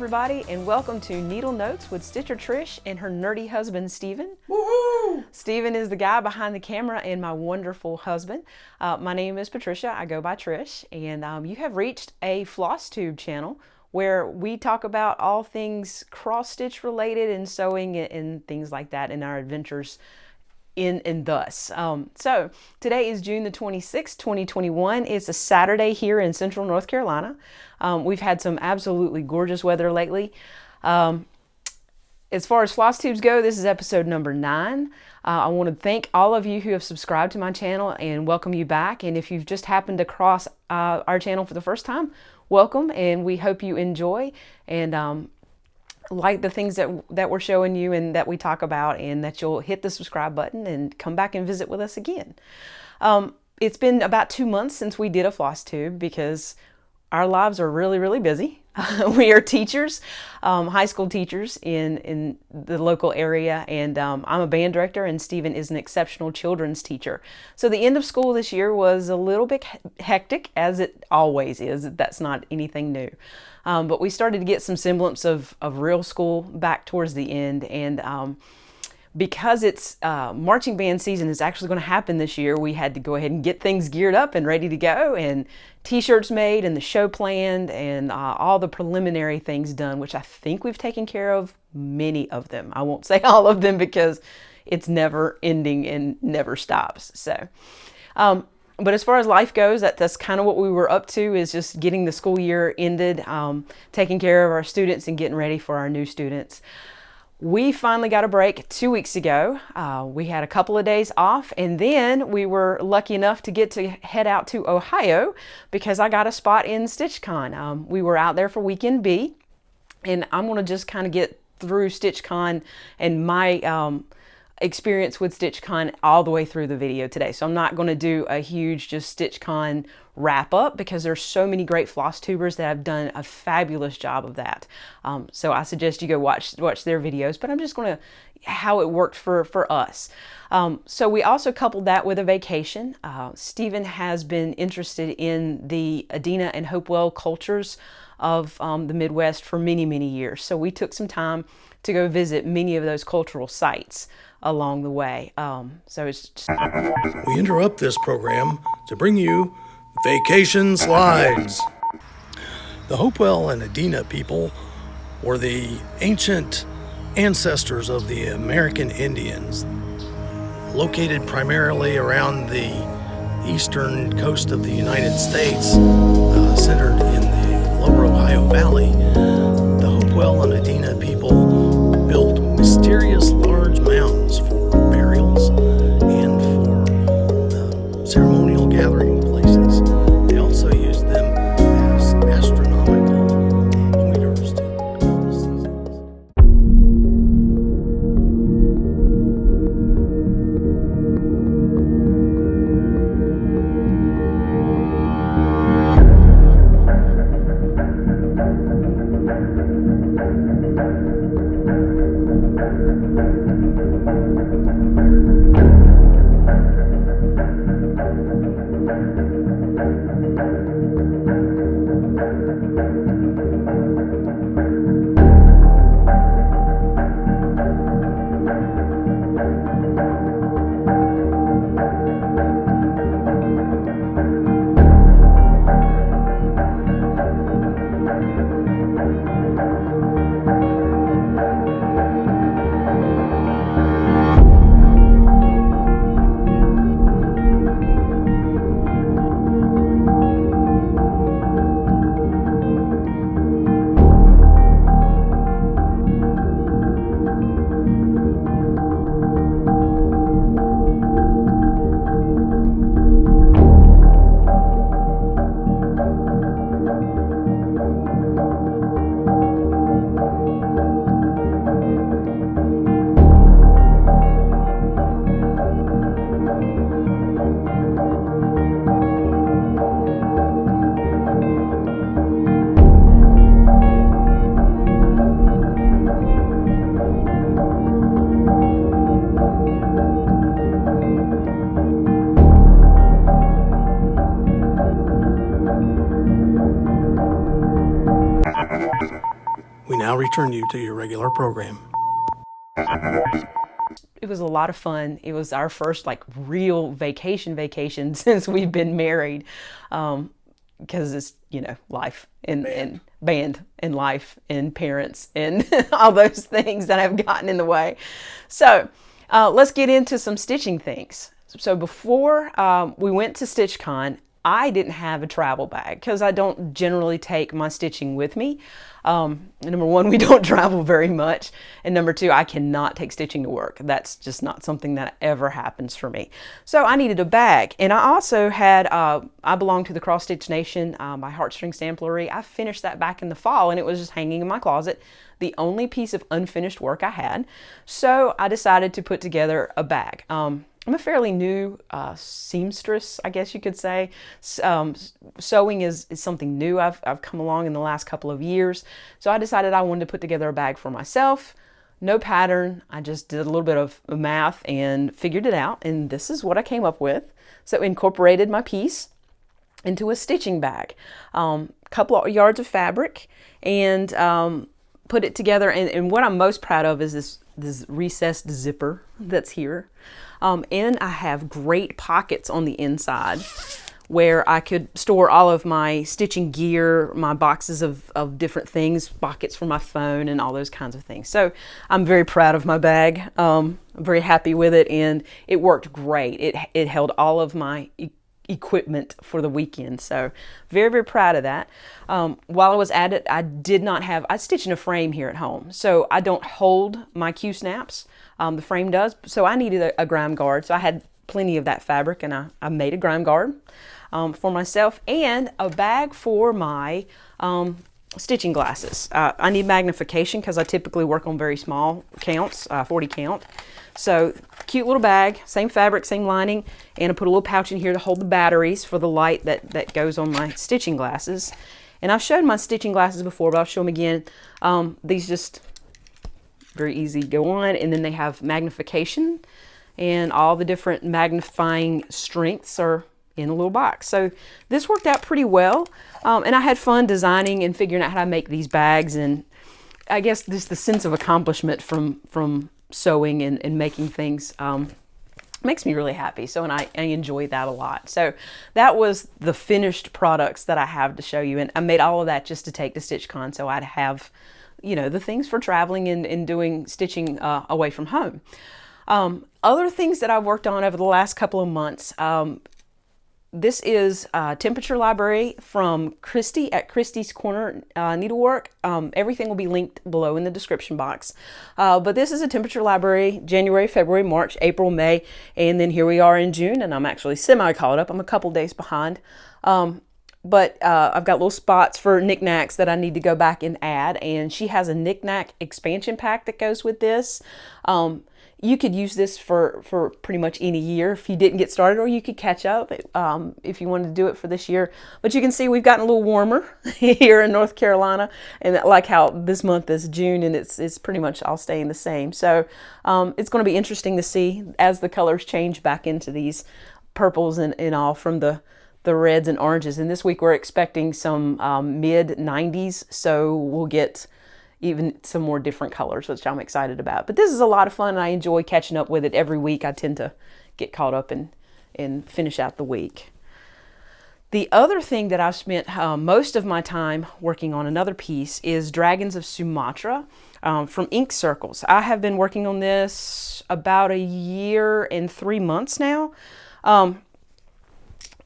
everybody, and welcome to Needle Notes with Stitcher Trish and her nerdy husband, Steven. Woohoo! Steven is the guy behind the camera and my wonderful husband. My name is Patricia. I go by Trish, and you have reached a Flosstube channel where we talk about all things cross-stitch related and sewing and things like that in our adventures in thus. So today is June the 26th, 2021. It's a Saturday here in Central North Carolina. We've had some absolutely gorgeous weather lately. As far as Flosstubes go, this is episode number 9. I want to thank all of you who have subscribed to my channel and welcome you back. And if you've just happened to cross our channel for the first time, welcome, and we hope you enjoy and like the things that we're showing you and that we talk about, and that you'll hit the subscribe button and come back and visit with us again. It's been about 2 months since we did a Flosstube because our lives are really, really busy. We are teachers, high school teachers in the local area, and I'm a band director, and Steven is an exceptional children's teacher. So the end of school this year was a little bit hectic, as it always is. That's not anything new. But we started to get some semblance of real school back towards the end, and because it's marching band season is actually going to happen this year, we had to go ahead and get things geared up and ready to go, and t-shirts made and the show planned and all the preliminary things done, which I think we've taken care of many of them. I won't say all of them because it's never ending and never stops. So, but as far as life goes, that's kind of what we were up to, is just getting the school year ended, taking care of our students and getting ready for our new students. We finally got a break 2 weeks ago. We had a couple of days off, and then we were lucky enough to get to head out to Ohio because I got a spot in StitchCon. We were out there for weekend B, and I'm going to just kind of get through StitchCon and my experience with StitchCon all the way through the video today. So I'm not going to do a huge just StitchCon wrap up because there's so many great floss tubers that have done a fabulous job of that. So I suggest you go watch their videos, but I'm just going to how it worked for us. So we also coupled that with a vacation. Steven has been interested in the Adena and Hopewell cultures of the Midwest for many, many years. So we took some time to go visit many of those cultural sites along the way. So it's just... We interrupt this program to bring you Vacation Slides. The Hopewell and Adena people were the ancient ancestors of the American Indians, located primarily around the eastern coast of the United States, centered in the lower Ohio Valley. The Hopewell and Adena people built mysterious large mounds for burials and for ceremonial gathering places. They also used them as astronomical pointers to the seasons. now return you to your regular program. It was a lot of fun. It was our first like real vacation since we've been married, because it's, you know, life and band and life and parents and all those things that have gotten in the way. So let's get into some stitching things. So before we went to StitchCon, I didn't have a travel bag because I don't generally take my stitching with me. Number one, we don't travel very much. And number two, I cannot take stitching to work. That's just not something that ever happens for me. So I needed a bag. And I also had, I belong to the Cross Stitch Nation by Heartstring Samplery. I finished that back in the fall and it was just hanging in my closet, the only piece of unfinished work I had. So I decided to put together a bag. I'm a fairly new seamstress, I guess you could say. Sewing is something new I've come along in the last couple of years. So I decided I wanted to put together a bag for myself. No pattern. I just did a little bit of math and figured it out. And this is what I came up with. So incorporated my piece into a stitching bag. Couple of yards of fabric and put it together. And what I'm most proud of is this recessed zipper that's here. And I have great pockets on the inside where I could store all of my stitching gear, my boxes of different things, pockets for my phone and all those kinds of things. So I'm very proud of my bag. I'm very happy with it and it worked great. It held all of my equipment for the weekend. So very, very proud of that. While I was at it, I stitch in a frame here at home. So I don't hold my Q-snaps. The frame does. So I needed a grime guard. So I had plenty of that fabric and I made a grime guard for myself and a bag for my stitching glasses. I need magnification because I typically work on very small counts, 40 count. So cute little bag, same fabric, same lining, and I put a little pouch in here to hold the batteries for the light that goes on my stitching glasses. And I've shown my stitching glasses before, but I'll show them again. These just very easy to go on, and then they have magnification, and all the different magnifying strengths are in a little box. So this worked out pretty well, and I had fun designing and figuring out how to make these bags, and I guess just the sense of accomplishment from sewing and making things makes me really happy. So, and I enjoy that a lot. So that was the finished products that I have to show you, and I made all of that just to take to StitchCon, so I'd have, you know, the things for traveling and doing stitching away from home. Other things that I've worked on over the last couple of months. This is Temperature Library from Christy at Christy's Corner Needlework. Everything will be linked below in the description box. But this is a temperature library, January, February, March, April, May, and then here we are in June, and I'm actually semi-caught up. I'm a couple days behind. But I've got little spots for knickknacks that I need to go back and add, and she has a knickknack expansion pack that goes with this. You could use this for pretty much any year if you didn't get started, or you could catch up if you wanted to do it for this year. But you can see we've gotten a little warmer here in North Carolina, and I like how this month is June and it's pretty much all staying the same. So it's going to be interesting to see as the colors change back into these purples and all from the reds and oranges. And this week we're expecting some mid 90s, so we'll get even some more different colors, which I'm excited about. But this is a lot of fun, and I enjoy catching up with it every week. I tend to get caught up and finish out the week. The other thing that I've spent most of my time working on, another piece, is Dragons of Sumatra from Ink Circles. I have been working on this about 1 year and 3 months now.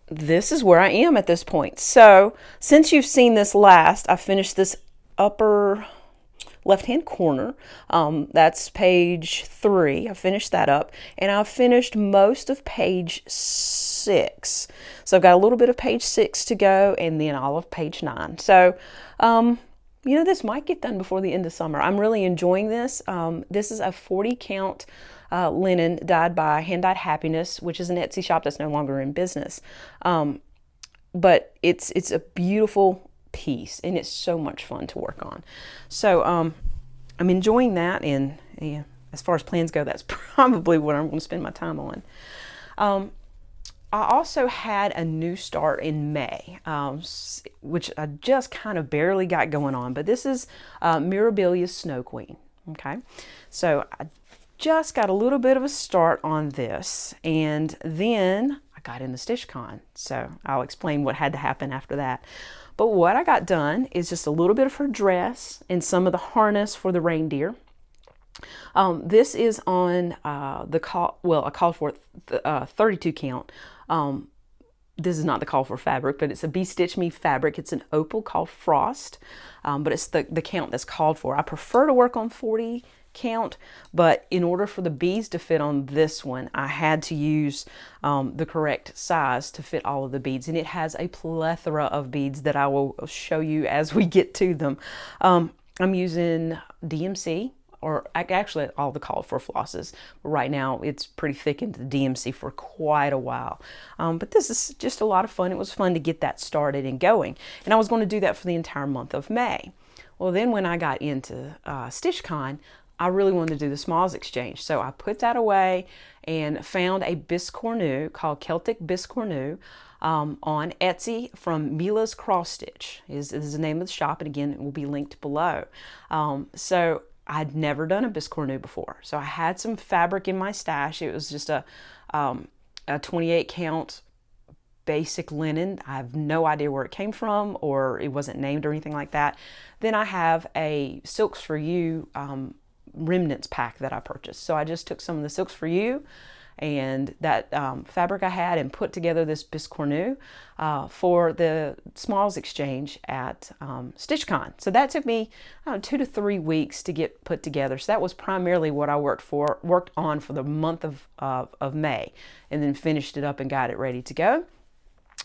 This is where I am at this point. So since you've seen this last, I finished this upper left-hand corner. That's page 3. I finished that up, and I've finished most of page 6. So I've got a little bit of page 6 to go, and then all of page 9. So, you know, this might get done before the end of summer. I'm really enjoying this. This is a 40 count linen dyed by Hand Dyed Happiness, which is an Etsy shop that's no longer in business. But it's a beautiful piece, and it's so much fun to work on. So I'm enjoying that, and yeah, as far as plans go, that's probably what I'm going to spend my time on. I also had a new start in May, which I just kind of barely got going on, but this is Mirabilia's Snow Queen. Okay, so I just got a little bit of a start on this, and then I got into StitchCon, so I'll explain what had to happen after that. But what I got done is just a little bit of her dress and some of the harness for the reindeer. This is on a call for 32 count. This is not the call for fabric, but it's a Bee Stitch Me fabric. It's an opal called Frost, but it's the count that's called for. I prefer to work on 40 count, but in order for the bees to fit on this one, I had to use the correct size to fit all of the beads, and it has a plethora of beads that I will show you as we get to them. I'm using DMC, or actually all the called for flosses. Right now it's pretty thick into the DMC for quite a while. But this is just a lot of fun. It was fun to get that started and going. And I was going to do that for the entire month of May. Well, then when I got into StitchCon, I really wanted to do the smalls exchange. So I put that away and found a Biscornu called Celtic Biscornu on Etsy from MilaCrossStitch is the name of the shop. And again, it will be linked below. So I'd never done a Biscornu before. So I had some fabric in my stash. It was just a 28 count basic linen. I have no idea where it came from, or it wasn't named or anything like that. Then I have a Silks For You remnants pack that I purchased. So I just took some of the Silks For You and that fabric I had and put together this Biscornu for the smalls exchange at StitchCon. So that took me 2 to 3 weeks to get put together. So that was primarily what I worked on for the month of May, and then finished it up and got it ready to go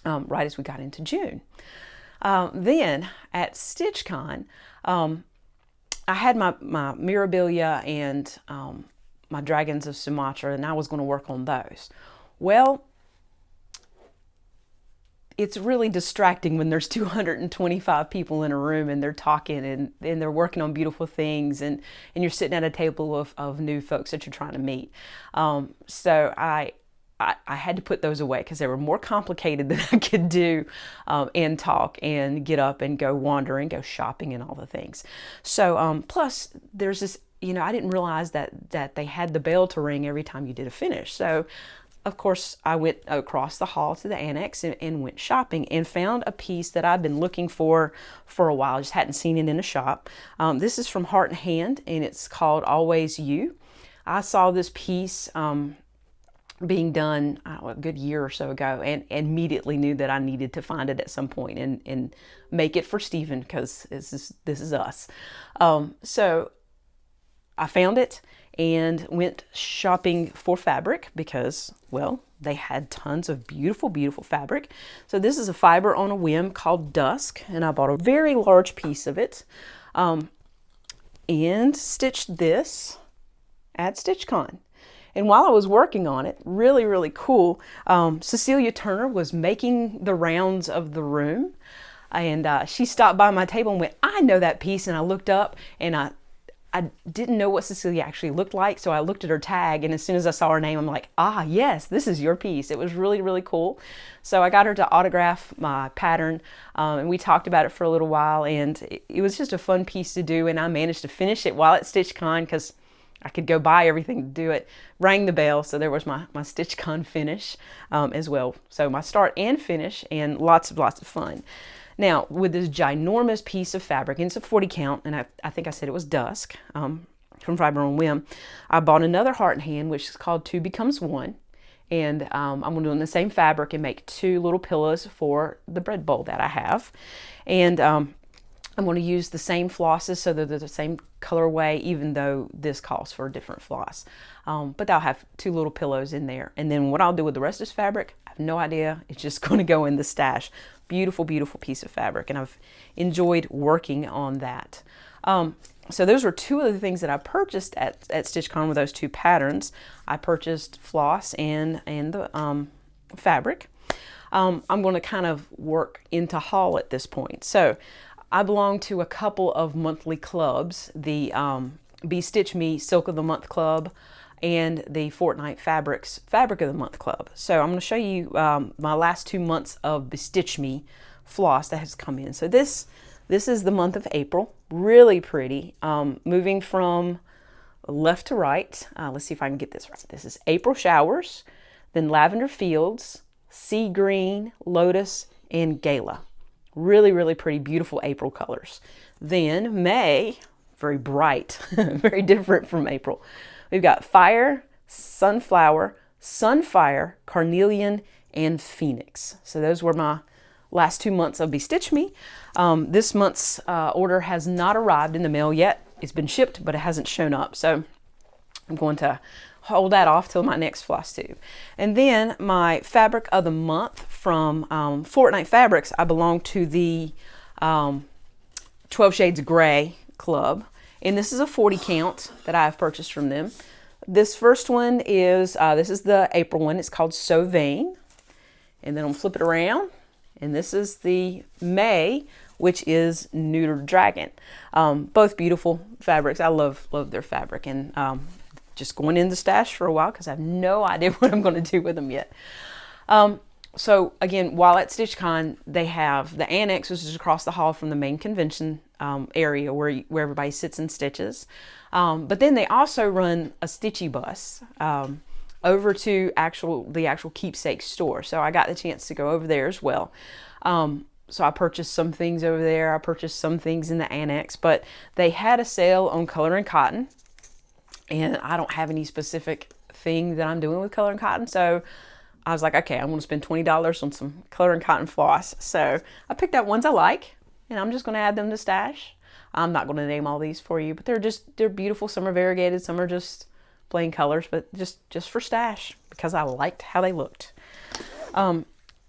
right as we got into June. Then at StitchCon, I had my Mirabilia and my Dragons of Sumatra, and I was going to work on those. Well, it's really distracting when there's 225 people in a room and they're talking and they're working on beautiful things, and you're sitting at a table of new folks that you're trying to meet. So I had to put those away because they were more complicated than I could do and talk and get up and go wandering, go shopping and all the things. So plus there's this, I didn't realize that they had the bell to ring every time you did a finish. So of course I went across the hall to the annex and went shopping and found a piece that I've been looking for a while. Just hadn't seen it in a shop. This is from Heart and Hand, and it's called Always You. I saw this piece being done a good year or so ago, and immediately knew that I needed to find it at some point and make it for Stephen, because this is us. So I found it and went shopping for fabric because, well, they had tons of beautiful, beautiful fabric. So this is a fiber on a whim called Dusk, and I bought a very large piece of it and stitched this at StitchCon. And while I was working on it, really, really cool, Cecilia Turner was making the rounds of the room, and she stopped by my table and went, "I know that piece." And I looked up, and I didn't know what Cecilia actually looked like, so I looked at her tag, and as soon as I saw her name, I'm like, ah, yes, this is your piece. It was really, really cool. So I got her to autograph my pattern, and we talked about it for a little while, and it was just a fun piece to do, and I managed to finish it while at StitchCon because I could go buy everything to do it. Rang the bell, so there was my StitchCon finish as well. So my start and finish, and lots of fun. Now, with this ginormous piece of fabric, and it's a 40 count, and I think I said it was Dusk from Fiber on Whim, I bought another Heart and Hand, which is called Two Becomes One. And I'm going to do it in the same fabric and make 2 little pillows for the bread bowl that I have. And I'm going to use the same flosses so that they're the same colorway, even though this calls for a different floss. But I'll have 2 little pillows in there. And then what I'll do with the rest of this fabric, I have no idea. It's just going to go in the stash. Beautiful, beautiful piece of fabric. And I've enjoyed working on that. So those were 2 of the things that I purchased at StitchCon with those 2 patterns. I purchased floss and the fabric. I'm going to kind of work into haul at this point. So I belong to a couple of monthly clubs, the Be Stitch Me Silk of the Month Club and the Fortnight Fabrics Fabric of the Month Club. So I'm going to show you my last 2 months of Bestitch Me floss that has come in. So this is the month of April. Really pretty. Moving from left to right. Let's see if I can get this right. This is April Showers, then Lavender Fields, Sea Green, Lotus, and Gala. Really, really pretty, beautiful April colors. Then May, very bright, very different from April. We've got Fire, Sunflower, Sunfire, Carnelian, and Phoenix. So those were my last 2 months of Bestitch Me. This month's order has not arrived in the mail yet. It's been shipped, but it hasn't shown up. So I'm going to hold that off till my next Flosstube. And then my fabric of the month from Fortnight Fabrics, I belong to the 12 Shades of Gray Club. And this is a 40 count that I have purchased from them. This first one is, this is the April one. It's called So Vain. And then I'll flip it around. And this is the May, which is Neutered Dragon. Both beautiful fabrics. I love their fabric. And just going in the stash for a while because I have no idea what I'm going to do with them yet. So again, while at StitchCon, they have the annex, which is across the hall from the main convention area where everybody sits and stitches. But then they also run a stitchy bus over to the actual keepsake store. So I got the chance to go over there as well. So I purchased some things over there. I purchased some things in the annex, but they had a sale on color and cotton. And I don't have any specific thing that I'm doing with color and cotton. So I was like, okay, I'm going to spend $20 on some color and cotton floss. So I picked out ones I like, and I'm just going to add them to stash. I'm not going to name all these for you, but they're beautiful. Some are variegated, some are just plain colors, but just for stash because I liked how they looked. I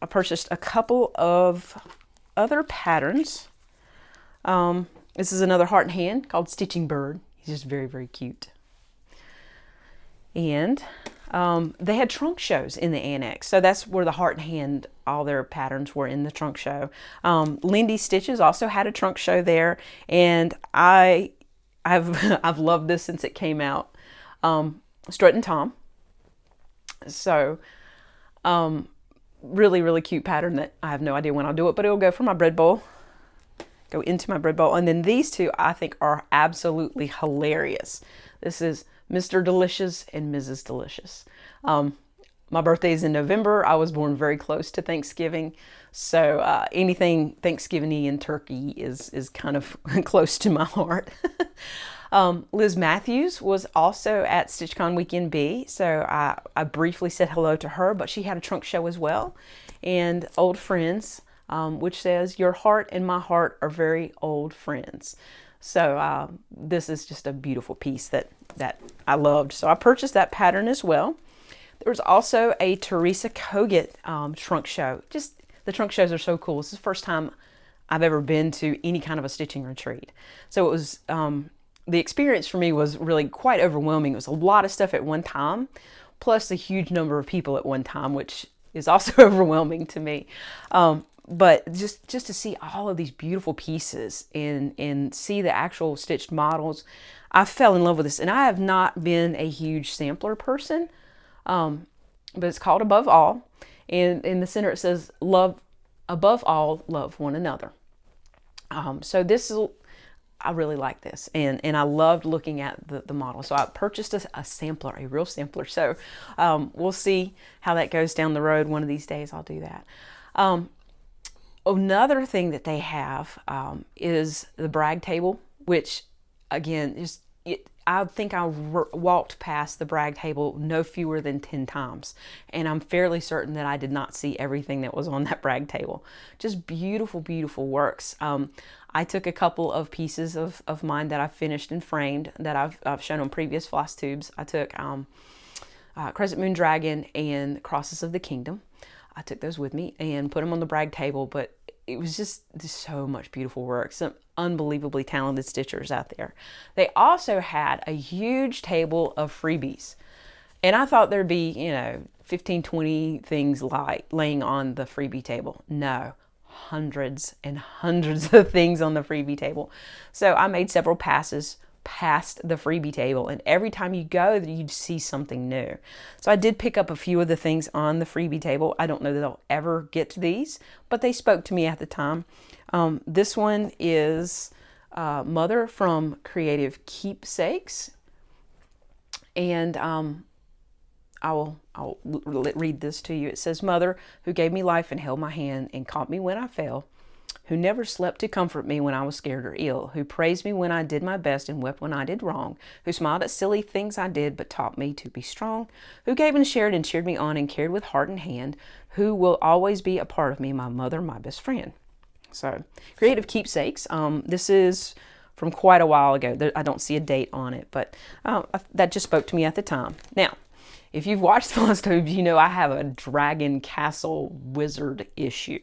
purchased a couple of other patterns. This is another heart and hand called Stitching Bird. He's just very, very cute. And they had trunk shows in the annex. So that's where the heart and hand, all their patterns were in the trunk show. Lindy Stitches also had a trunk show there. And I've loved this since it came out. Strut and Tom. So really, really cute pattern that I have no idea when I'll do it, but it'll go for my bread bowl. Go into my bread bowl. And then these two I think are absolutely hilarious. This is Mr. Delicious and Mrs. Delicious. My birthday is in November. I was born very close to Thanksgiving. So anything Thanksgiving-y and turkey is kind of close to my heart. Liz Matthews was also at StitchCon Weekend B. So I briefly said hello to her, but she had a trunk show as well. And Old Friends, which says, your heart and my heart are very old friends. So this is just a beautiful piece that I loved. So I purchased that pattern as well. There was also a Teresa Kogut trunk show. Just the trunk shows are so cool. This is the first time I've ever been to any kind of a stitching retreat. So it was, the experience for me was really quite overwhelming. It was a lot of stuff at one time, plus a huge number of people at one time, which is also overwhelming to me. But just to see all of these beautiful pieces and see the actual stitched models, I fell in love with this. And I have not been a huge sampler person, but it's called Above All. And in the center it says, love, above all, love one another. So this is, I really like this. And I loved looking at the model. So I purchased a sampler, a real sampler. So we'll see how that goes down the road. One of these days I'll do that. Another thing that they have is the brag table, which again, I think I walked past the brag table no fewer than 10 times. And I'm fairly certain that I did not see everything that was on that brag table. Just beautiful, beautiful works. I took a couple of pieces of mine that I finished and framed that I've shown on previous floss tubes. I took Crescent Moon Dragon and Crosses of the Kingdom. I took those with me and put them on the brag table, but it was just so much beautiful work. Some unbelievably talented stitchers out there. They also had a huge table of freebies. And I thought there'd be, 15, 20 things laying on the freebie table. No, hundreds and hundreds of things on the freebie table. So I made several passes past the freebie table, and every time you go, you'd see something new. So I did pick up a few of the things on the freebie table. I don't know that I'll ever get to these, but they spoke to me at the time. This one is Mother from Creative Keepsakes, and I'll read this to you. It says, Mother, who gave me life and held my hand and caught me when I fell, who never slept to comfort me when I was scared or ill, who praised me when I did my best and wept when I did wrong, who smiled at silly things I did but taught me to be strong, who gave and cheered me on and cared with heart and hand, who will always be a part of me, my mother, my best friend. So, Creative Keepsakes. This is from quite a while ago. I don't see a date on it, but that just spoke to me at the time. Now, if you've watched Flosstube, you know I have a Dragon Castle Wizard issue.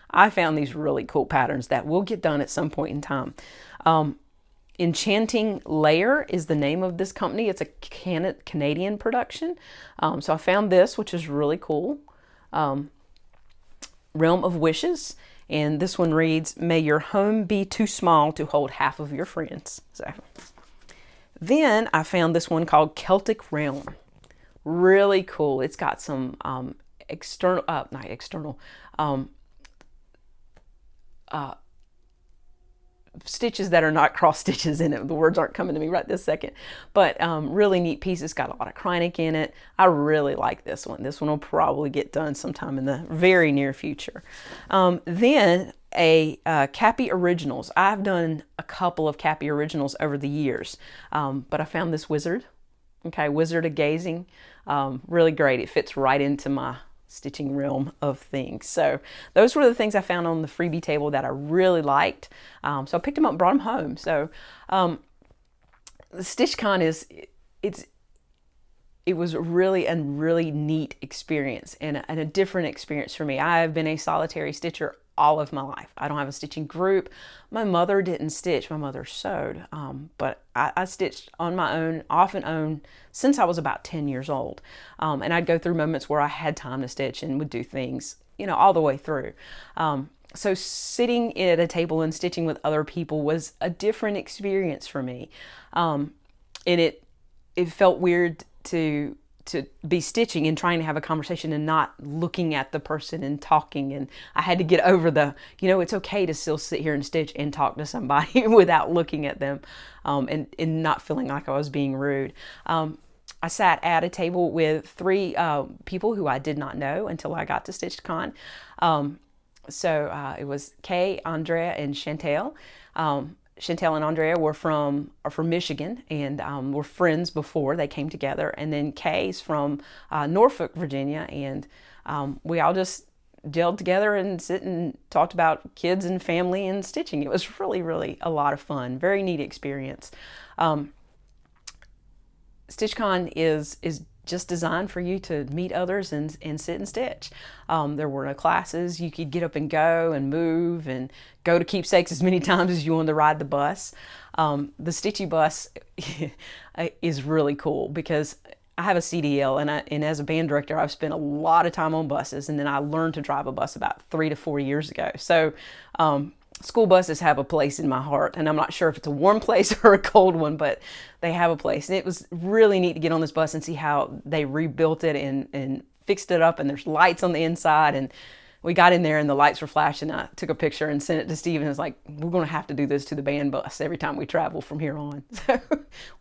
I found these really cool patterns that will get done at some point in time. Enchanting Layer is the name of this company. It's a Canadian production. So I found this, which is really cool. Realm of Wishes. And this one reads, may your home be too small to hold half of your friends. So then I found this one called Celtic Realm. Really cool. It's got some stitches that are not cross stitches in it. The words aren't coming to me right this second, but really neat piece. It's got a lot of Kreinik in it. I really like this one. This one will probably get done sometime in the very near future. Then Cappy Originals. I've done a couple of Cappy Originals over the years, but I found this Wizard. Okay, Wizard of Gazing. Really great. It fits right into my stitching realm of things. So those were the things I found on the freebie table that I really liked. So I picked them up and brought them home. So the StitchCon it was really a really neat experience and a different experience for me. I have been a solitary stitcher all of my life. I don't have a stitching group. My mother didn't stitch. My mother sewed, but I stitched on my own, off and on, since I was about 10 years old. And I'd go through moments where I had time to stitch and would do things, all the way through. So sitting at a table and stitching with other people was a different experience for me. And it felt weird to be stitching and trying to have a conversation and not looking at the person and talking. And I had to get over it's okay to still sit here and stitch and talk to somebody without looking at them, and not feeling like I was being rude. I sat at a table with 3 people who I did not know until I got to StitchCon. So it was Kay, Andrea, and Chantel. Chantel and Andrea are from Michigan and were friends before they came together. And then Kay's from Norfolk, Virginia, and we all just gelled together and sit and talked about kids and family and stitching. It was really, really a lot of fun. Very neat experience. StitchCon is just designed for you to meet others and sit and stitch. There were no classes. You could get up and go and move and go to Keepsakes as many times as you wanted to ride the bus. The Stitchy bus is really cool because I have a CDL and as a band director, I've spent a lot of time on buses, and then I learned to drive a bus about 3 to 4 years ago. So school buses have a place in my heart, and I'm not sure if it's a warm place or a cold one, but they have a place. And it was really neat to get on this bus and see how they rebuilt it and fixed it up, and there's lights on the inside. And we got in there and the lights were flashing. I took a picture and sent it to Steve, and it's like, we're going to have to do this to the band bus every time we travel from here on. So,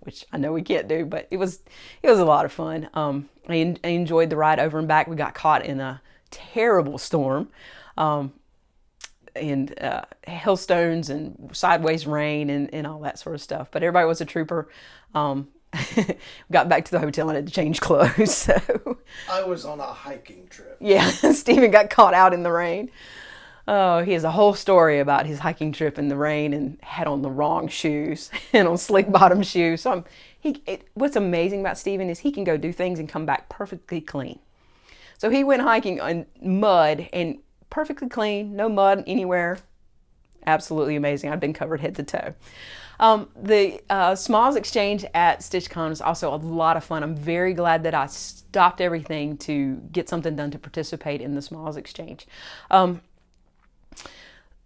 which I know we can't do, but it was a lot of fun. I enjoyed the ride over and back. We got caught in a terrible storm. And hailstones and sideways rain and all that sort of stuff. But everybody was a trooper. Got back to the hotel and had to change clothes. So I was on a hiking trip. Yeah, Stephen got caught out in the rain. Oh, he has a whole story about his hiking trip in the rain and had on the wrong shoes and on slick bottom shoes. So what's amazing about Stephen is he can go do things and come back perfectly clean. So he went hiking on mud and perfectly clean, no mud anywhere. Absolutely amazing. I've been covered head to toe. The Smalls Exchange at StitchCon was also a lot of fun. I'm very glad that I stopped everything to get something done to participate in the Smalls Exchange.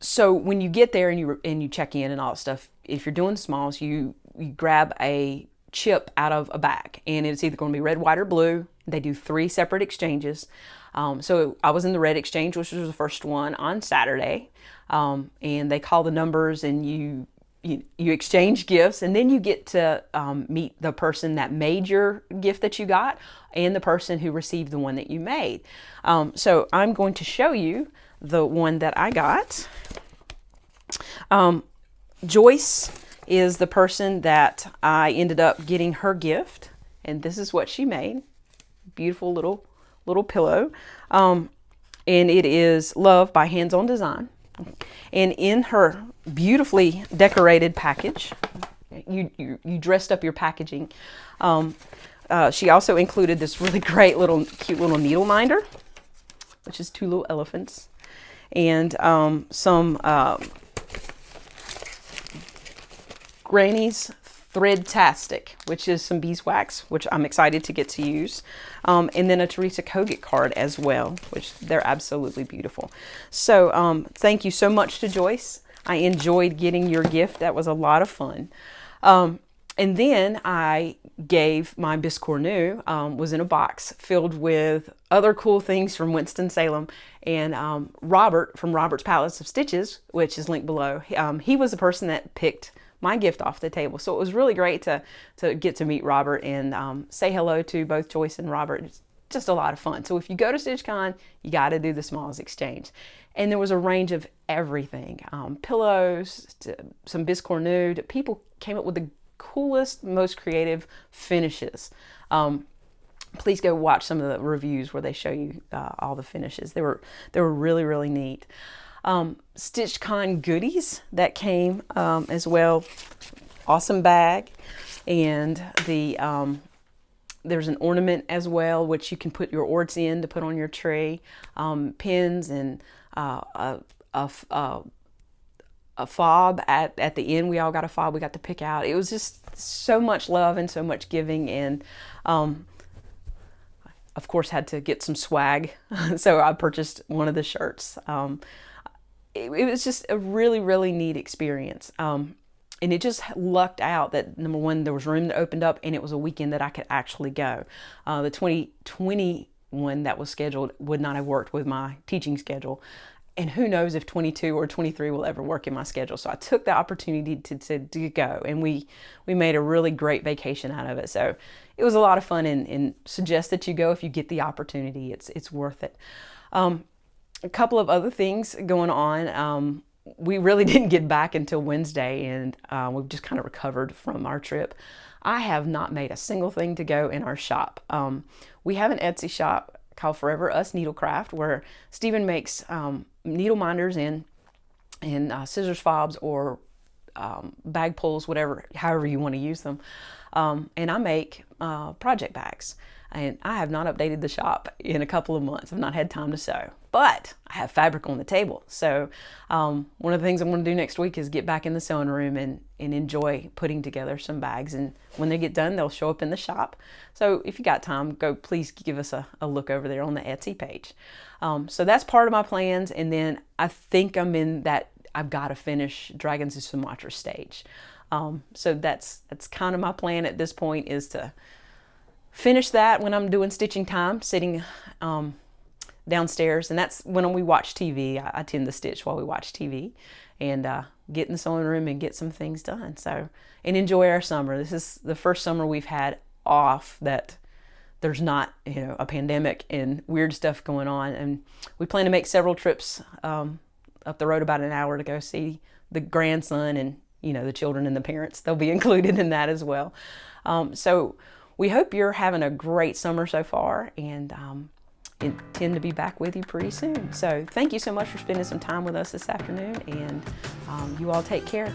So when you get there and you check in and all that stuff, if you're doing smalls, you grab a chip out of a bag, and it's either going to be red, white, or blue. They do 3 separate exchanges. So I was in the red exchange, which was the first one on Saturday, and they call the numbers, and you exchange gifts, and then you get to meet the person that made your gift that you got and the person who received the one that you made. So I'm going to show you the one that I got. Joyce is the person that I ended up getting her gift, and this is what she made. Beautiful little pillow, and it is Love by Hands On Design. And in her beautifully decorated package, you dressed up your packaging. She also included this really great cute little needle minder, which is 2 little elephants, and some Granny's Threadtastic, which is some beeswax, which I'm excited to get to use, and then a Teresa Kogut card as well, which they're absolutely beautiful. So thank you so much to Joyce. I enjoyed getting your gift. That was a lot of fun. And then I gave my Biscornu, was in a box filled with other cool things from Winston-Salem, and Robert from Robert's Palace of Stitches, which is linked below. He was the person that picked my gift off the table. So it was really great to get to meet Robert and say hello to both Joyce and Robert. It's just a lot of fun. So if you go to StitchCon, you got to do the smalls exchange. And there was a range of everything, pillows, to some Biscornu. People came up with the coolest, most creative finishes. Please go watch some of the reviews where they show you all the finishes. They were really, really neat. StitchCon goodies that came as well. Awesome bag, and there's an ornament as well, which you can put your orts in to put on your tree. Pins and a fob at the end. We all got a fob we got to pick out. It was just so much love and so much giving, and of course had to get some swag. So I purchased one of the shirts. It was just a really, really neat experience. And it just lucked out that, number one, there was room that opened up, and it was a weekend that I could actually go. The 2020 one that was scheduled would not have worked with my teaching schedule. And who knows if 22 or 23 will ever work in my schedule. So I took the opportunity to go, and we made a really great vacation out of it. So it was a lot of fun, and suggest that you go if you get the opportunity. It's worth it. A couple of other things going on. We really didn't get back until Wednesday, and we've just kind of recovered from our trip. I have not made a single thing to go in our shop. We have an Etsy shop called Foreverusneedleraft, where Stephen makes needle minders and scissors fobs, or bag pulls, however you want to use them. And I make project bags. And I have not updated the shop in a couple of months. I've not had time to sew, but I have fabric on the table. So one of the things I'm going to do next week is get back in the sewing room and enjoy putting together some bags. And when they get done, they'll show up in the shop. So if you got time, please give us a look over there on the Etsy page. So that's part of my plans. And then I think I'm in that I've got to finish Dragons of Sumatra stage. So that's kind of my plan at this point, is to finish that when I'm doing stitching time, sitting downstairs, and that's when we watch TV. I tend to stitch while we watch TV, and get in the sewing room and get some things done. So, and enjoy our summer. This is the first summer we've had off that there's not, a pandemic and weird stuff going on. And we plan to make several trips up the road about an hour to go see the grandson and, the children and the parents. They'll be included in that as well. So we hope you're having a great summer so far, and intend to be back with you pretty soon. So thank you so much for spending some time with us this afternoon, and you all take care.